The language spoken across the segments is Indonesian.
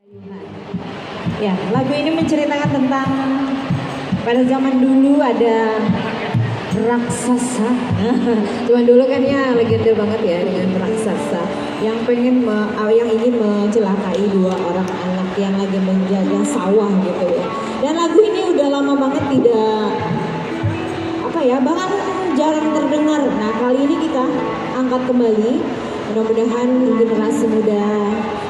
Ya, lagu ini menceritakan tentang pada zaman dulu ada raksasa. Zaman dulu kan ya legenda banget ya dengan raksasa yang yang ingin mencelakai dua orang anak yang lagi menjaga sawah gitu ya. Dan lagu ini udah lama banget tidak bahkan jarang terdengar. Nah, kali ini kita angkat kembali. Mudah-mudahan generasi muda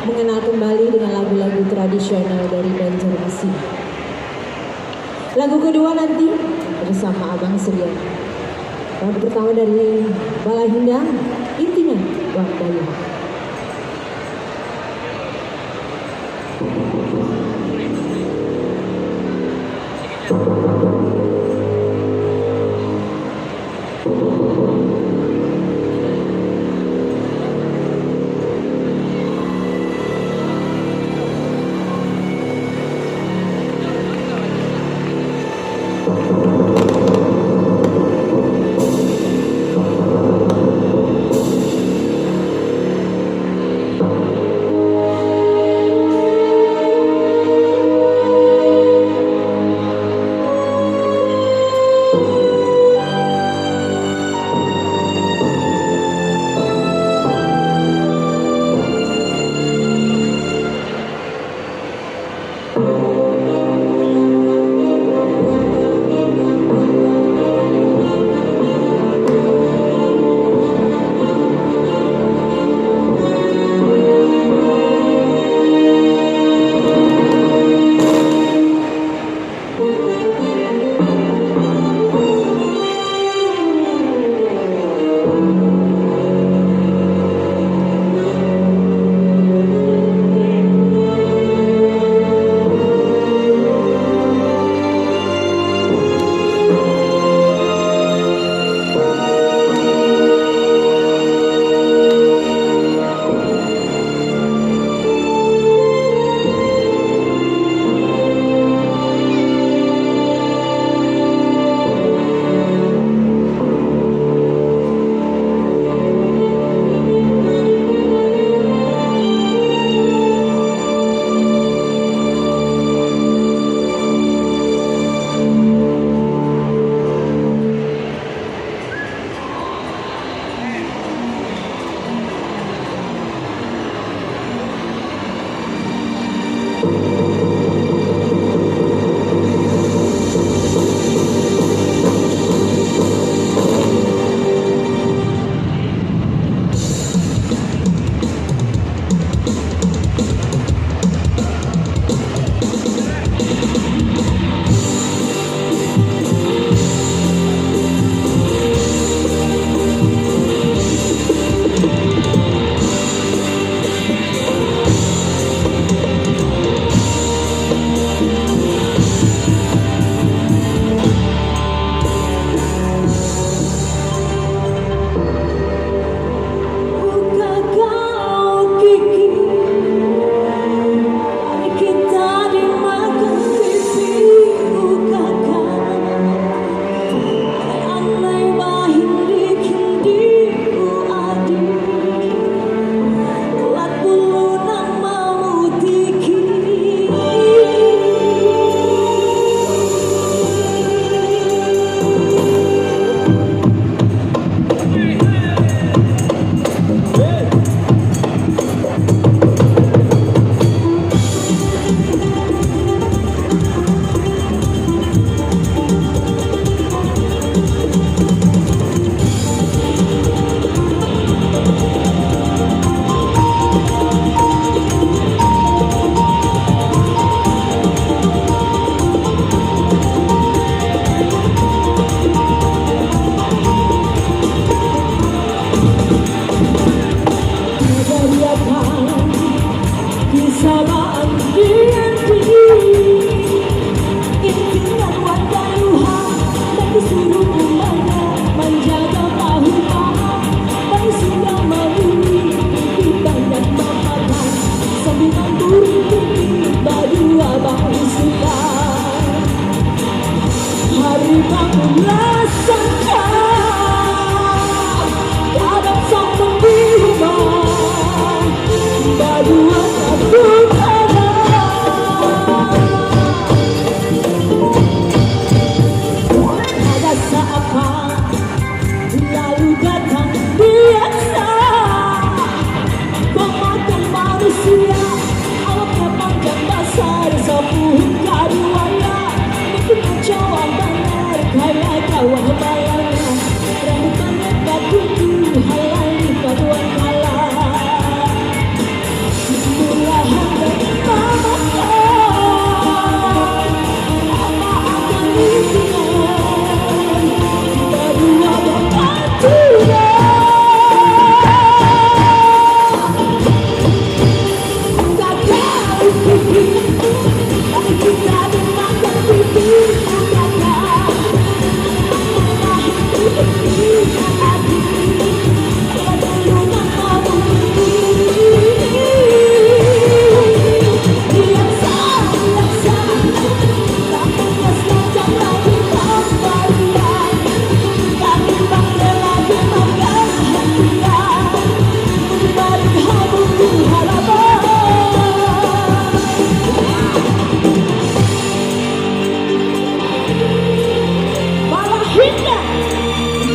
mengenal kembali dengan lagu-lagu tradisional dari Banjarmasin. Lagu kedua nanti bersama Abang Surya. Lagu pertama dari Balahinda, intinya Bang Bayu.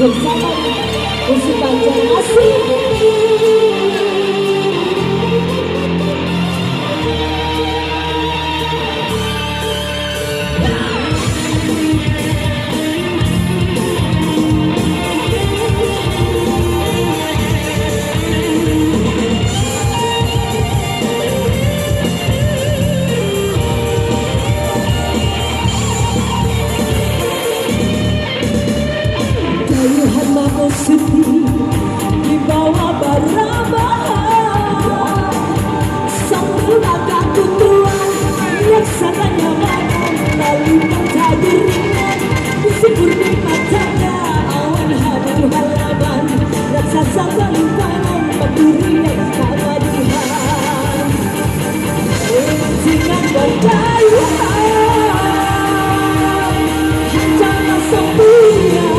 bersama musik panjang asik. Di bawah bara bahar sang pulaga tutuan laksananya makan lalu mentadirinya disibur di matanya awan hadir halaman raksasa paling kanan berduri dan kawadihan dengan berdayaan rencana sempurna.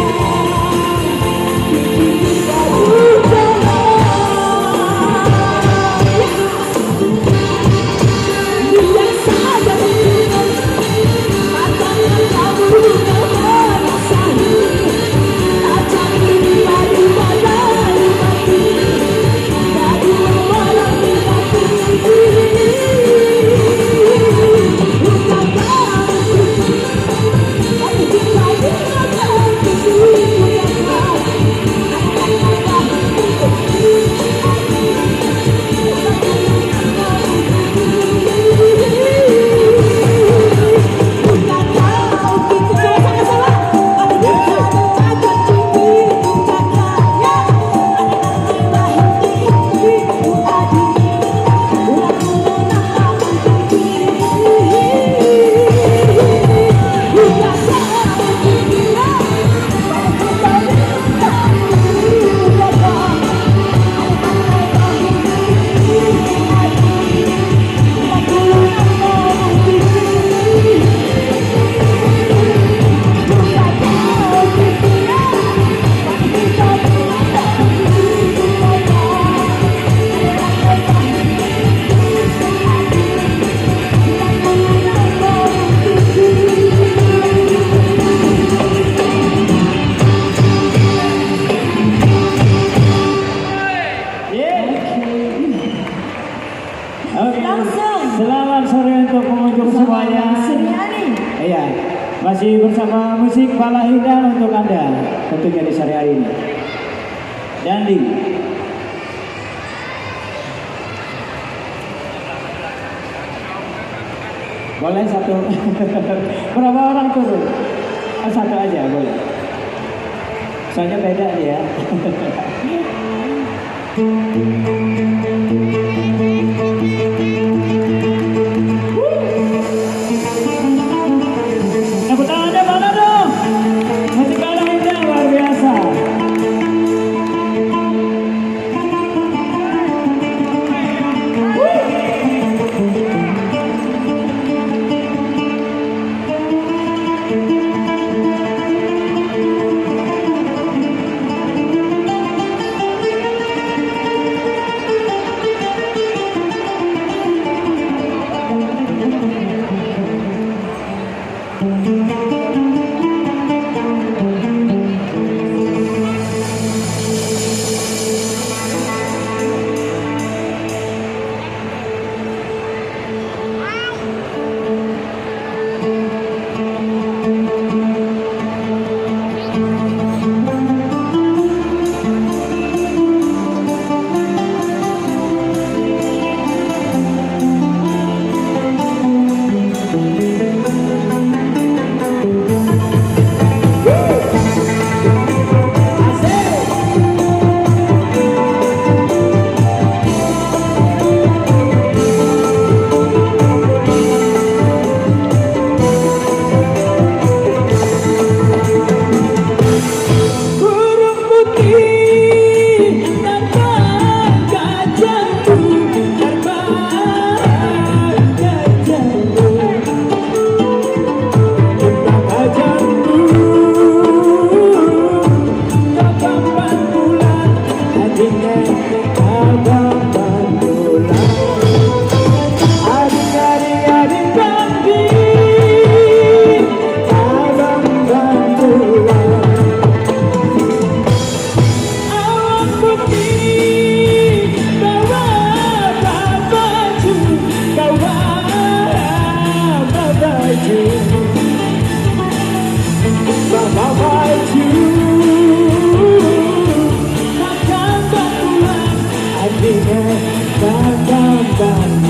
Selamat sore untuk pengunjung semuanya. Iya, masih bersama musik Bala Indah untuk Anda tentunya di sore hari ini. Dandi. Boleh satu. Berapa orang turun? Satu aja boleh. Soalnya beda ya.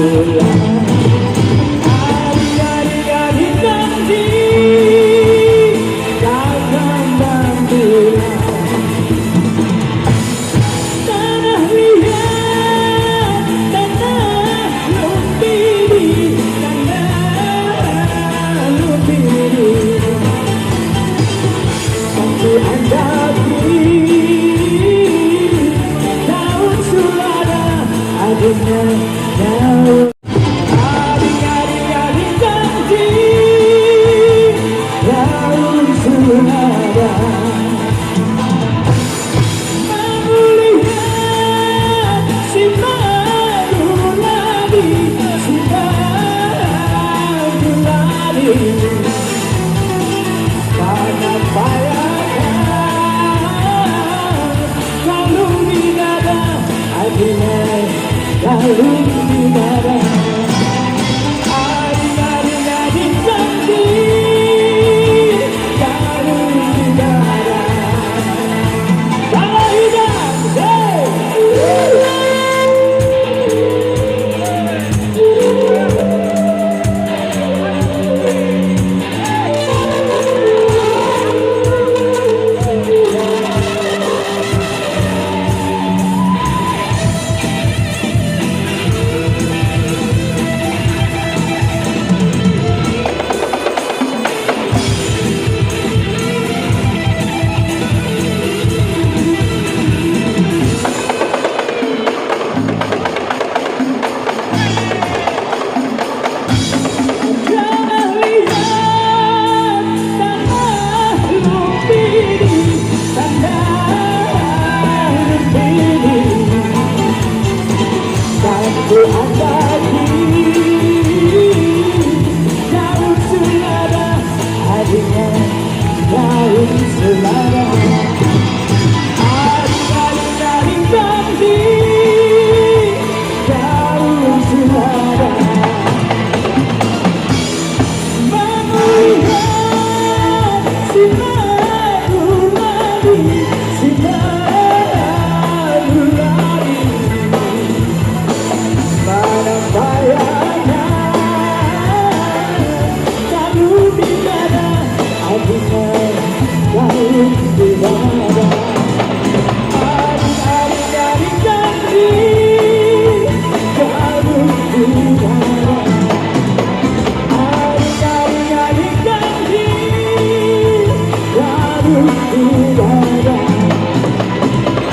pulang. Adik-adik nanti datang dan pulang. Tanah liat, tanah lumpiri, tanah lumpiri. Waktu Anda daun sulada, adiknya daun. Adik-adik janji, daun sulada. Memulihat si baru lagi, si baru lagi. Banyak bayangan kalung di dada, adiknya kalung di dada. Adik-adik janji, kalung di dada. Bala Hidang, tanah liat, tanah lumpiri, tanah lumpiri. Waktu Anda daun sulada, adiknya daun sulada. Adik-adik janji, daun sulada. Memulihat si baru lagi, si baru lagi. Pada bayangan kalung di dada, adiknya kalung di dada. Adik-adik janji, kalung di dada. Adik-adik janji, kalung di dada.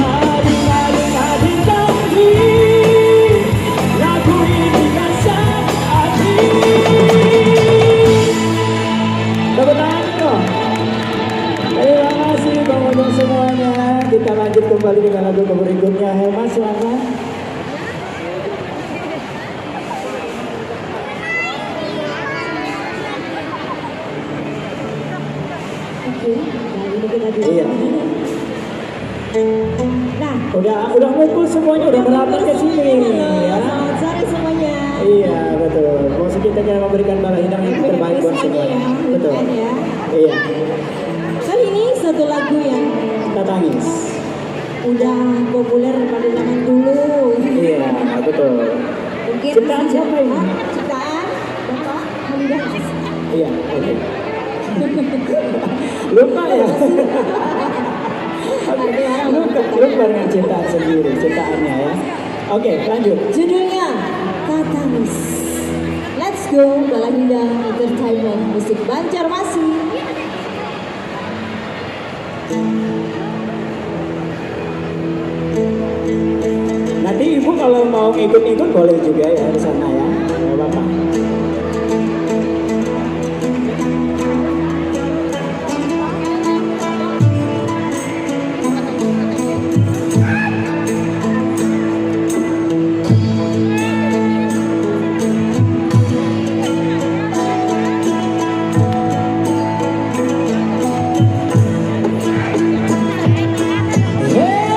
Adik-adik janji, lagu ini kan sang adik. Tepuk tangan dong. Terima kasih pengunjung semuanya. Kita lanjut kembali dengan lagu berikutnya. Mas Wana. Oke, nah ini kita dulu. Iya. Nah, Udah ngumpul semuanya, udah merapat ke sini ya. selamat sore semuanya. Iya betul. Musik kita akan memberikan bala hidang yang terbaik buat semuanya. Betul. Ya. Iya. Kali ini satu lagu yang Kita tangis. udah populer pada zaman dulu. Iya betul. Mungkin Ciptaan siapa ini? Ciptaan Bapak Hamdan. Iya. Oke. Lupa ya. Lupa dengan ciptaan sendiri, ciptaannya ya. Oke, lanjut. Judulnya Tatanis. Let's go Balahinda Entertainment Musik Banjarmasin. Nanti ibu kalau mau ikut-ikut boleh juga ya di sana ya, nggak apa-apa. Hey,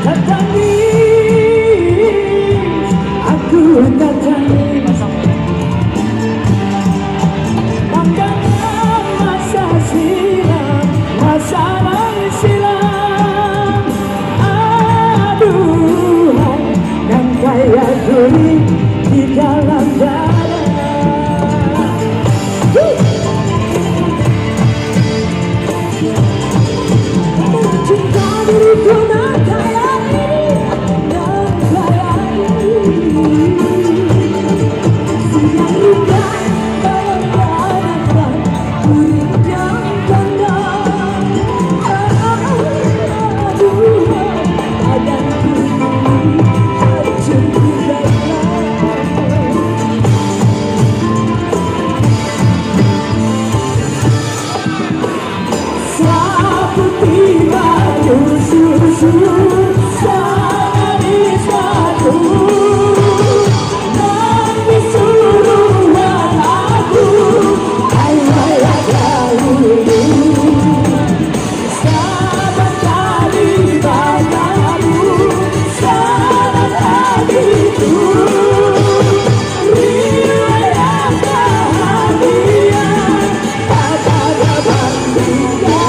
tak tangis, aku tak tangis. Makanya masa silam, masa lalu silam. Aduhan yang kayak gini di dalam dada. Cinta diriku nak kayak ini, nak kayak ini. Siang indah dalam hadapan, kurinjang kandang. Aduh, badanku ini hancur gulai. Sapu tiba susu manis madu dan disuruhan aku ayah dahulu sahabat dari bayamu sahabat hatiku riwayat bahagia tak ada bandingnya.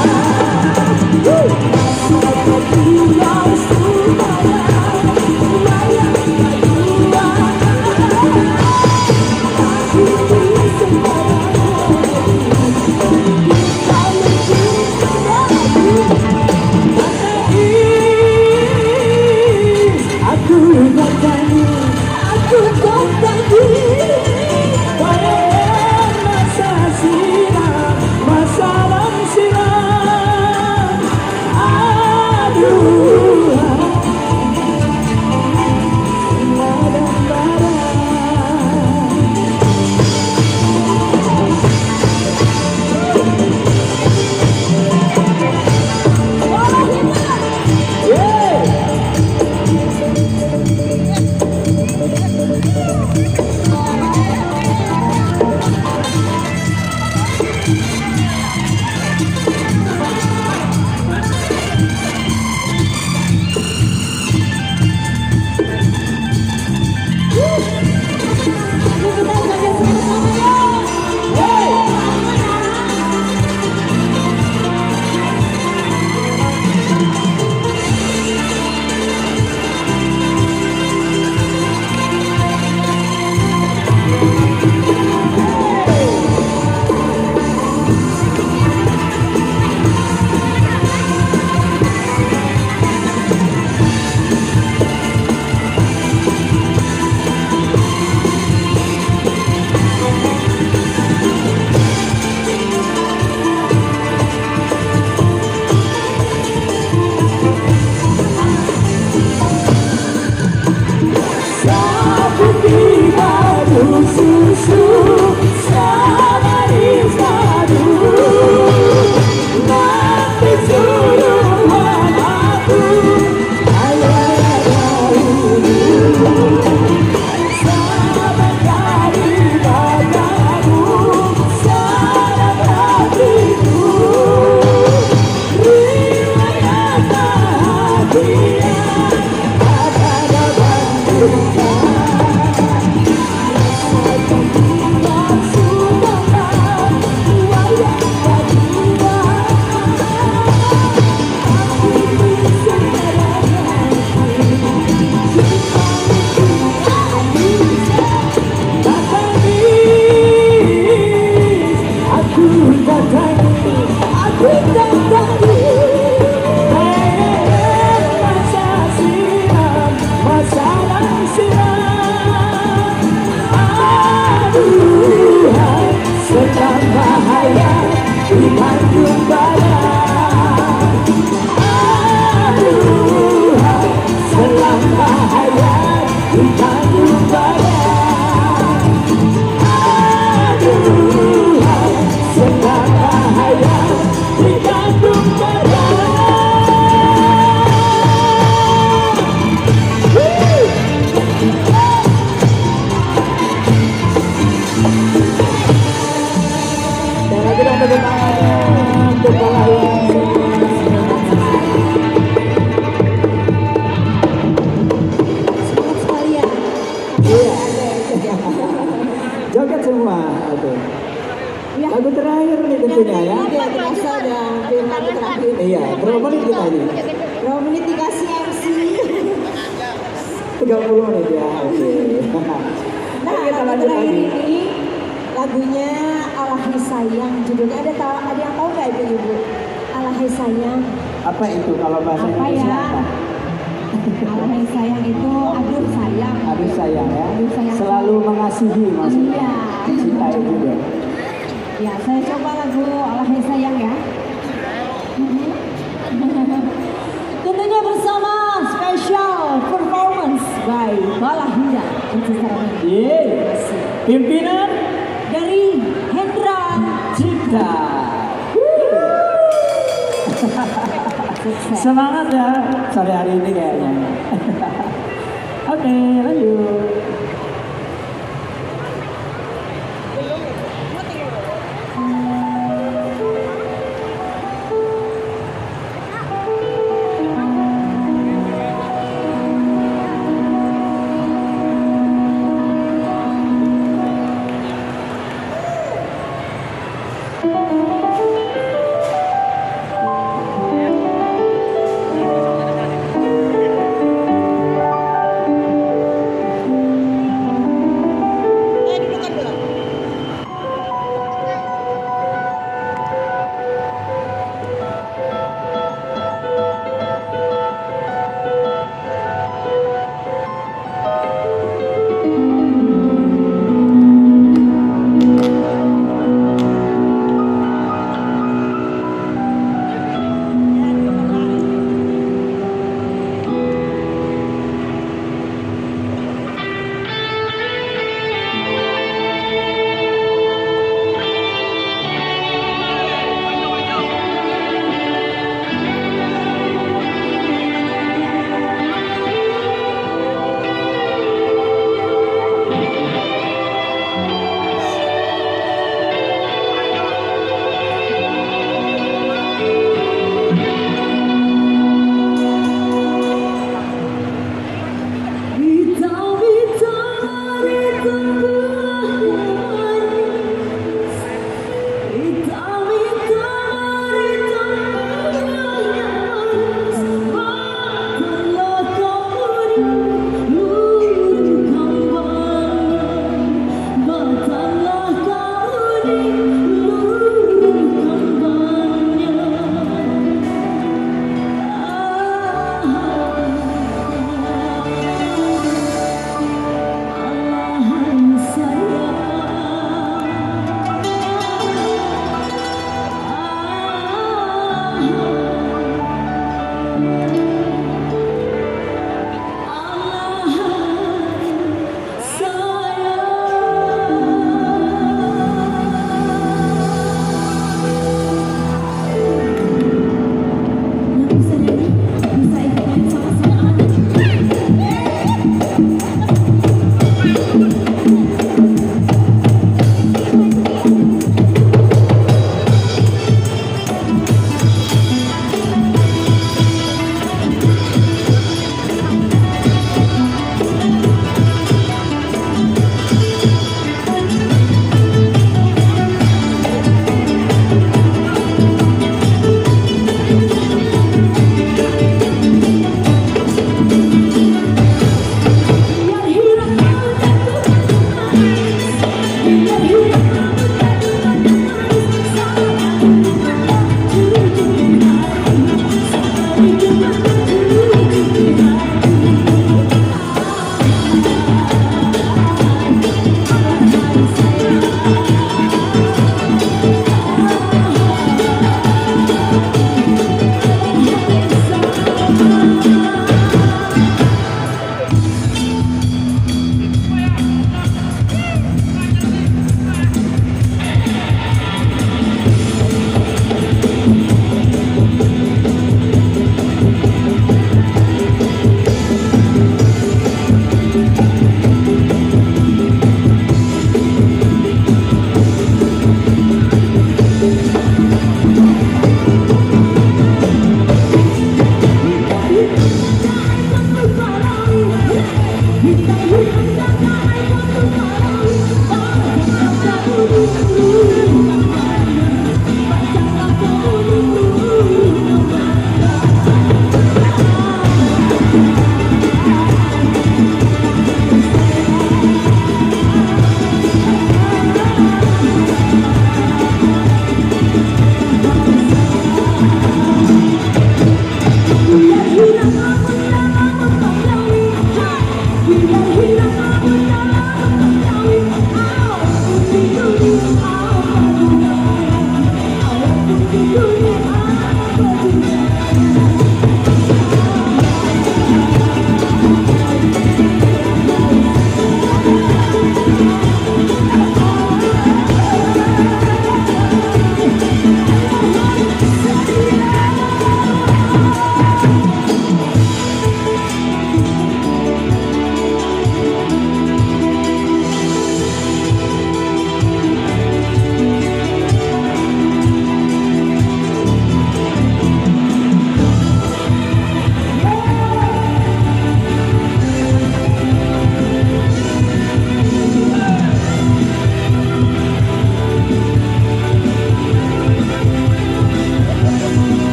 Aduh, sedang bahaya di gantung tadi terakhir. Iya, berapa menit kita ini? Berapa menit dikasih MC? 30 menit ya, oke. Nah, kita lagu lanjut terakhir lagi. ini lagunya Alahai Sayang. Judulnya ada yang tahu nggak ibu-ibu? Alahai Sayang. Apa itu kalau bahasa Apa Indonesia ya? apa? Alahai Sayang itu aduh sayang. Aduh sayang ya. Aduh sayang. Selalu mengasihi maksudnya. Iya. Cinta itu juga. Ya, saya coba lagu Alahai Sayang ya. Tentunya bersama special performance by Balahinda. Yeay. Pimpinan Dari Hendra. Cipta. Sukses. Semangat ya sore hari ini kayaknya. Oke, lanjut.